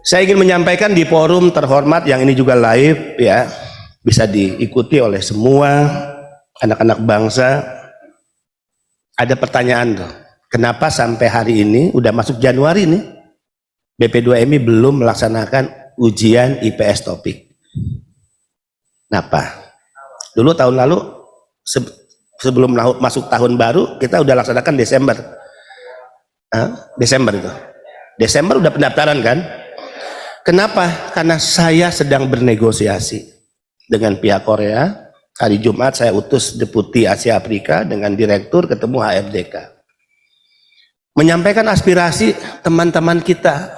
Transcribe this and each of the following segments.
Saya ingin menyampaikan di forum terhormat yang ini juga live ya, bisa diikuti oleh semua anak-anak bangsa. Ada pertanyaan tuh, kenapa sampai hari ini udah masuk Januari nih BP2MI belum melaksanakan ujian IPS topik? Kenapa? Dulu tahun lalu sebelum masuk tahun baru kita udah laksanakan Desember. Desember itu. Desember udah pendaftaran kan? Kenapa? Karena saya sedang bernegosiasi dengan pihak Korea. Hari Jumat saya utus Deputi Asia Afrika dengan Direktur ketemu HRDK. Menyampaikan aspirasi teman-teman kita.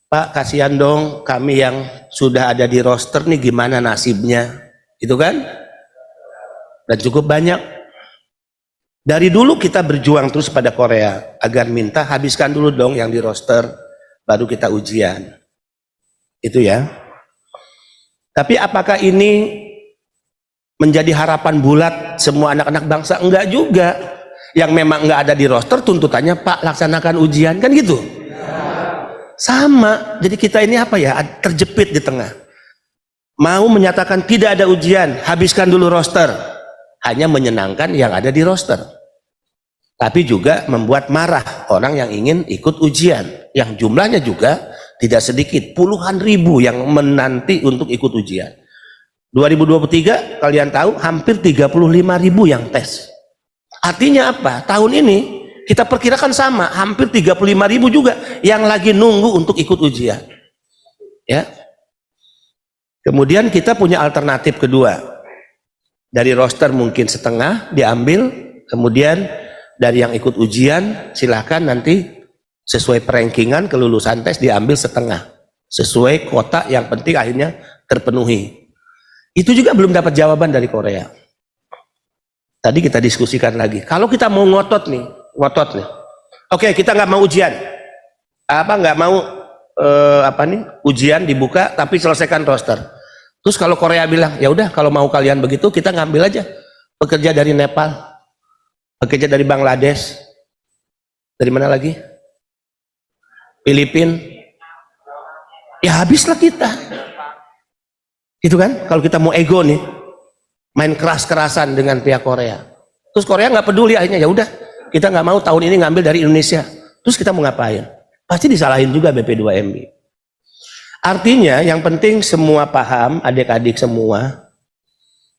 Pak, kasihan dong kami yang sudah ada di roster nih, gimana nasibnya? Itu kan? Dan cukup banyak. Dari dulu kita berjuang terus pada Korea agar minta habiskan dulu dong yang di roster, baru kita ujian. Itu ya. Tapi apakah ini menjadi harapan bulat semua anak-anak bangsa? Enggak juga. Yang memang enggak ada di roster tuntutannya, Pak laksanakan ujian, kan gitu. Sama. Jadi kita ini apa ya, terjepit di tengah. Mau menyatakan tidak ada ujian, habiskan dulu roster. Hanya menyenangkan yang ada di roster. Tapi juga membuat marah orang yang ingin ikut ujian. Yang jumlahnya juga tidak sedikit, puluhan ribu yang menanti untuk ikut ujian. 2023 kalian tahu hampir 35.000 yang tes. Artinya apa? Tahun ini kita perkirakan sama, hampir 35.000 juga yang lagi nunggu untuk ikut ujian. Ya. Kemudian kita punya alternatif kedua. Dari roster mungkin setengah diambil, kemudian dari yang ikut ujian silahkan nanti sesuai perankingan kelulusan tes diambil setengah sesuai kuota, yang penting akhirnya terpenuhi. Itu juga belum dapat jawaban dari Korea. Tadi kita diskusikan lagi, kalau kita mau ngotot nih, oke, kita nggak mau ujian, nggak mau ujian dibuka tapi selesaikan roster. Terus kalau Korea bilang ya udah, kalau mau kalian begitu kita ngambil aja pekerja dari Nepal, pekerja dari Bangladesh, dari mana lagi, Filipina, ya habislah kita. Itu kan, kalau kita mau ego nih, main keras-kerasan dengan pihak Korea. Terus Korea nggak peduli, akhirnya ya udah, kita nggak mau tahun ini ngambil dari Indonesia. Terus kita mau ngapain? Pasti disalahin juga BP2MI. Artinya yang penting semua paham, adik-adik semua,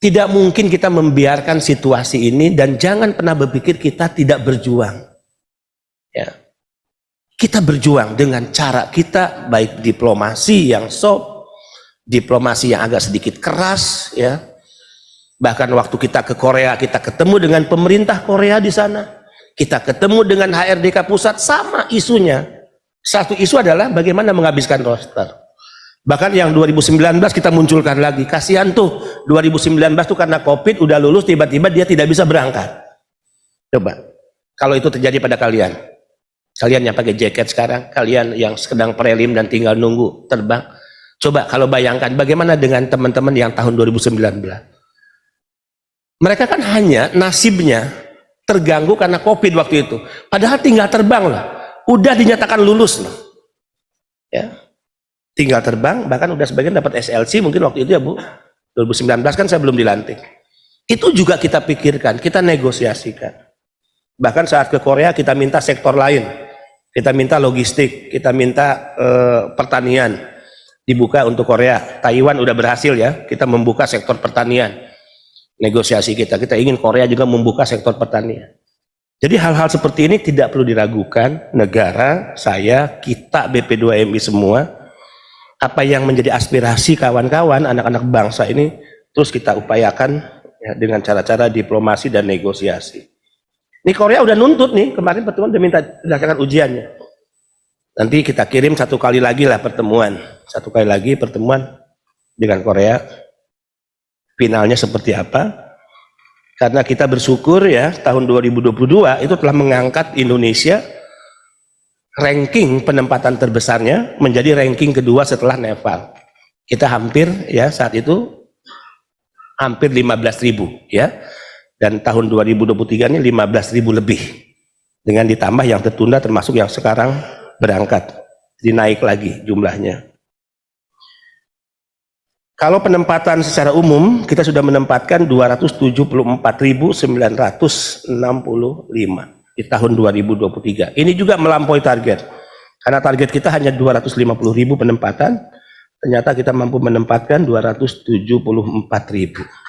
tidak mungkin kita membiarkan situasi ini, dan jangan pernah berpikir kita tidak berjuang. Ya. Kita berjuang dengan cara kita, baik diplomasi yang soft, diplomasi yang agak sedikit keras, ya. Bahkan waktu kita ke Korea, kita ketemu dengan pemerintah Korea di sana, kita ketemu dengan HRDK pusat, sama isunya. Satu isu adalah bagaimana menghabiskan roster. Bahkan yang 2019 kita munculkan lagi, kasihan tuh 2019 tuh karena COVID udah lulus, tiba-tiba dia tidak bisa berangkat. Coba, kalau itu terjadi pada kalian yang pakai jaket sekarang, kalian yang sedang prelim dan tinggal nunggu terbang, coba kalau bayangkan bagaimana dengan teman-teman yang tahun 2019. Mereka kan hanya nasibnya terganggu karena COVID waktu itu, padahal tinggal terbang loh, udah dinyatakan lulus loh, ya, tinggal terbang, bahkan udah sebagian dapat SLC mungkin waktu itu ya Bu. 2019 kan saya belum dilantik. Itu juga kita pikirkan, kita negosiasikan. Bahkan saat ke Korea kita minta sektor lain, kita minta logistik, kita minta pertanian dibuka untuk Korea. Taiwan udah berhasil ya, kita membuka sektor pertanian. Negosiasi kita ingin Korea juga membuka sektor pertanian. Jadi hal-hal seperti ini tidak perlu diragukan. Negara, saya, kita BP2MI semua, apa yang menjadi aspirasi kawan-kawan anak-anak bangsa ini terus kita upayakan ya, dengan cara-cara diplomasi dan negosiasi. Ini Korea udah nuntut nih, kemarin pertemuan udah minta dilaksanakan ujiannya. Nanti kita kirim satu kali lagi lah pertemuan dengan Korea. Finalnya seperti apa? Karena kita bersyukur ya, tahun 2022 itu telah mengangkat Indonesia ranking penempatan terbesarnya menjadi ranking kedua setelah Nepal. Kita hampir ya saat itu hampir 15.000 ya. Dan tahun 2023 ini 15.000 lebih. Dengan ditambah yang tertunda termasuk yang sekarang berangkat. dinaik lagi jumlahnya. Kalau penempatan secara umum, kita sudah menempatkan 274.965 di tahun 2023. Ini juga melampaui target. Karena target kita hanya 250.000 penempatan, ternyata kita mampu menempatkan 274.000.